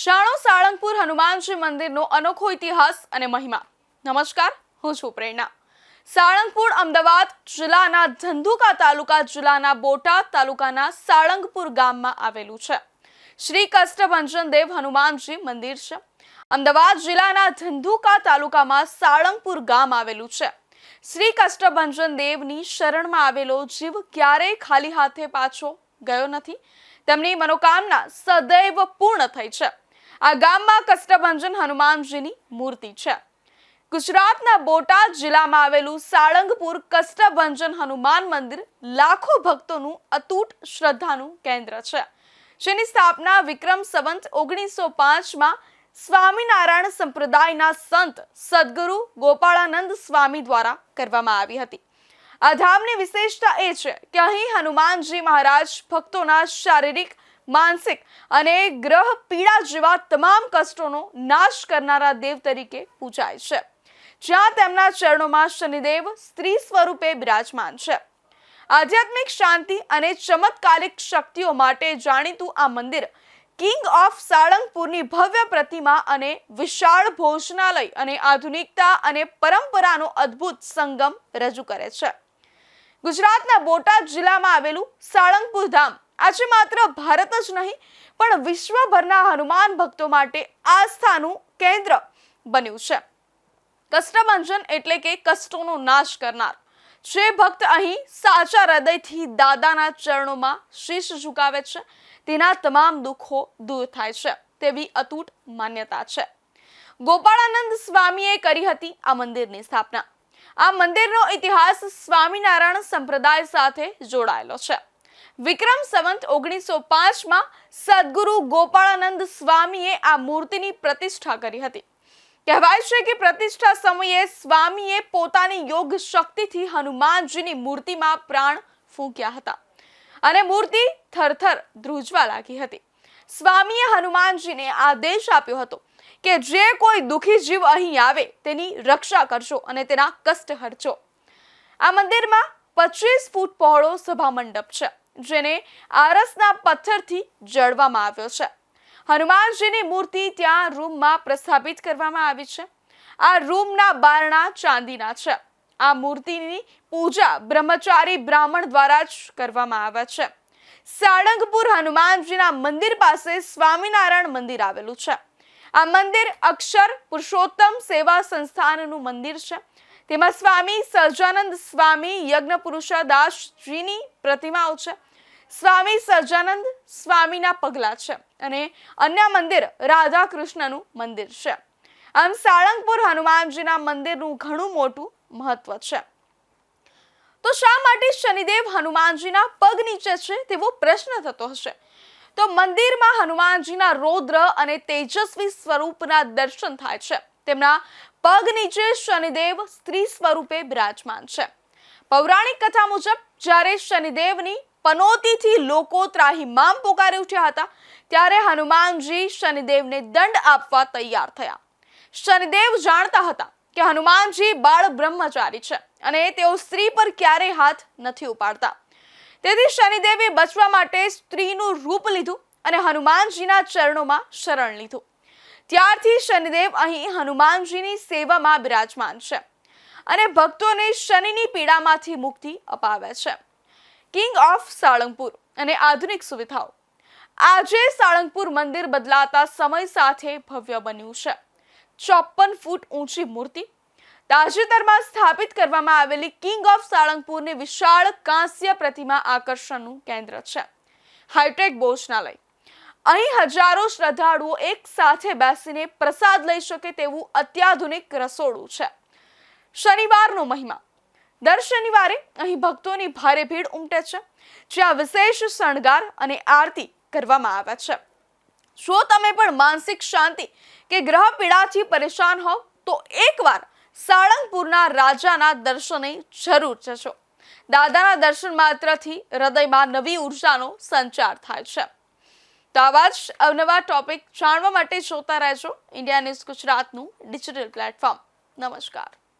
શાણો સાળંગપુર હનુમાનજી મંદિરનો અનોખો ઇતિહાસ અને મહિમા. નમસ્કાર, હું છું પ્રેરણા. સાળંગપુર અમદાવાદ જિલ્લાના ધંધુકા તાલુકા જિલ્લાના બોટાદ તાલુકાના સાળંગપુર ગામમાં આવેલું છે. શ્રી કષ્ટભંજન દેવ હનુમાનજી મંદિર છે. અમદાવાદ જિલ્લાના ધંધુકા તાલુકામાં સાળંગપુર ગામ આવેલું છે. શ્રી કષ્ટભંજન દેવની શરણમાં આવેલો જીવ ક્યારેય ખાલી હાથે પાછો ગયો નથી. તેમની મનોકામના સદૈવ પૂર્ણ થઈ છે. આ ગામમાં કષ્ટભંજન હનુમાનજીની મૂર્તિ છે. ગુજરાતના બોટાદ જિલ્લામાં આવેલું સાળંગપુર કષ્ટભંજન હનુમાન મંદિર લાખો ભક્તોનું અતૂટ શ્રદ્ધાનું કેન્દ્ર છે, જેની સ્થાપના વિક્રમ સંવત 1905માં સ્વામિનારાયણ સંપ્રદાયના સંત સદગુરુ ગોપાળાનંદ સ્વામી દ્વારા કરવામાં આવી હતી. આ ધામની વિશેષતા એ છે કે અહીં હનુમાનજી મહારાજ ભક્તોના શારીરિક, માનસિક અને ગ્રહ પીડા જેવા તમામ કષ્ટોનો નાશ કરનારા દેવ તરીકે પૂજાય છે, જ્યાં તેમના ચરણોમાં શનિદેવ સ્ત્રી સ્વરૂપે બિરાજમાન છે. આધ્યાત્મિક શાંતિ અને ચમત્કારિક શક્તિઓ માટે જાણીતું આ મંદિર કિંગ ઓફ સાળંગપુરની ભવ્ય પ્રતિમા અને વિશાળ ભોજનાલય અને આધુનિકતા અને પરંપરાનો અદ્ભુત સંગમ રજૂ કરે છે. ગુજરાતના બોટાદ જિલ્લામાં આવેલું સાળંગપુર ધામ આજે માત્ર ભારત જ નહીં પણ વિશ્વભરના હનુમાન ભક્તો માટે આસ્થાનું કેન્દ્ર બન્યું છે. કષ્ટભંજન એટલે કે કષ્ટોનો નાશ કરનાર. જે ભક્ત અહીં સાચા હૃદયથી દાદાના ચરણોમાં શીશ ઝુકાવે છે, તેના તમામ દુઃખો દૂર થાય છે, તેવી અતૂટ માન્યતા છે. ગોપાળાનંદ સ્વામીએ કરી હતી આ મંદિરની સ્થાપના. આ મંદિરનો ઇતિહાસ સ્વામિનારાયણ સંપ્રદાય સાથે જોડાયેલો છે. વિક્રમ સંવત 1905માં સદગુરુ ગોપાળાનંદ સ્વામીએ આ મૂર્તિની પ્રતિષ્ઠા કરી હતી. કહેવાય છે કે પ્રતિષ્ઠા સમયે સ્વામીએ પોતાની યોગ શક્તિથી હનુમાનજીની મૂર્તિમાં પ્રાણ ફૂંક્યા હતા અને મૂર્તિ થરથર ધ્રુજવા લાગી હતી. સ્વામીએ હનુમાનજીને આદેશ આપ્યો હતો કે જે કોઈ દુઃખી જીવ અહીં આવે તેની રક્ષા કરજો અને તેના કષ્ટ હરજો. આ મંદિરમાં 25 ફૂટ પહોળો સભા મંડપ છે, જેને આરસના પથ્થરથી જડવામાં આવ્યો છે. હનુમાનજીની મૂર્તિ ત્યાં રૂમમાં પ્રસ્થાપિત કરવામાં આવી છે. આ રૂમના બારણા ચાંદીના છે. આ મૂર્તિની પૂજા બ્રહ્મચારી બ્રાહ્મણ દ્વારા જ કરવામાં આવે છે. સાળંગપુર હનુમાનજીના મંદિર પાસે સ્વામિનારાયણ મંદિર આવેલું છે. આ મંદિર અક્ષર પુરુષોત્તમ સેવા સંસ્થાનનું મંદિર છે. તેમાં સ્વામી સહજાનંદ સ્વામી યજ્ઞપુરુષદાસજીની પ્રતિમાઓ છે. સ્વામી સહજાનંદ સ્વામીના પગલા છે અને અન્ય મંદિર રાધા કૃષ્ણનું મંદિર છે. આમ સાળંગપુર હનુમાનજીના મંદિરનું ઘણું મોટું મહત્વ છે. તો શા માટે શનિદેવ હનુમાનજીના પગ નીચે છે તેવો પ્રશ્ન થતો હશે. તો મંદિરમાં હનુમાનજીના રૌદ્ર અને તેજસ્વી સ્વરૂપના દર્શન થાય છે. તેમના પગ નીચે શનિદેવ સ્ત્રી સ્વરૂપે બિરાજમાન છે. પૌરાણિક કથા મુજબ જ્યારે શનિદેવની પનોતીથી લોકો ત્રાહિમામ પોકારી ઉઠ્યા હતા, ત્યારે હનુમાનજી શનિદેવને દંડ આપવા તૈયાર થયા. શનિદેવ જાણતા હતા કે હનુમાનજી બાળ બ્રહ્મચારી છે અને તેઓ સ્ત્રી પર ક્યારેય હાથ નથી ઉપાડતા. તેથી શનિદેવે બચવા માટે સ્ત્રીનું રૂપ લીધું અને હનુમાનજીના ચરણોમાં શરણ લીધું. ત્યારથી શનિદેવ અહીં હનુમાનજીની સેવામાં બિરાજમાન છે અને ભક્તોને શનિની પીડામાંથી મુક્તિ અપાવે છે. કિંગ ઓફ સાળંગપુર અને આધુનિક સુવિધાઓ. આજે સાળંગપુર મંદિર બદલાતા સમય સાથે ભવ્ય બન્યું છે. 54 ફૂટ ઊંચી મૂર્તિ. તાજેતરમાં સ્થાપિત કરવામાં આવેલી કિંગ ઓફ સાળંગપુરની વિશાળ કાંસ્ય પ્રતિમા આકર્ષણનું કેન્દ્ર છે. હાઈટેક ભોજનાલય. અહીં હજારો શ્રદ્ધાળુઓ એક સાથે બેસીને પ્રસાદ લઈ શકે તેવું અત્યાધુનિક રસોડું છે. શનિવારનો મહિમા. દર શનિવારે અહીં ભક્તોની ભારે ભીડ ઉમટે છે, જ્યાં વિશેષ શણગાર અને આરતી કરવામાં આવે છે. જો તમે પણ માનસિક શાંતિ કે ગ્રહ પીડાથી પરેશાન હોવ તો એકવાર સાળંગપુરના રાજાના દર્શને જરૂર જશો. દાદાના દર્શન માત્રથી હૃદયમાં નવી ઉર્જાનો સંચાર થાય છે. તો આવા જ અવનવા ટોપિક જાણવા માટે જોતા રહેજો ઇન્ડિયા ન્યૂઝ ગુજરાતનું ડિજિટલ પ્લેટફોર્મ. નમસ્કાર.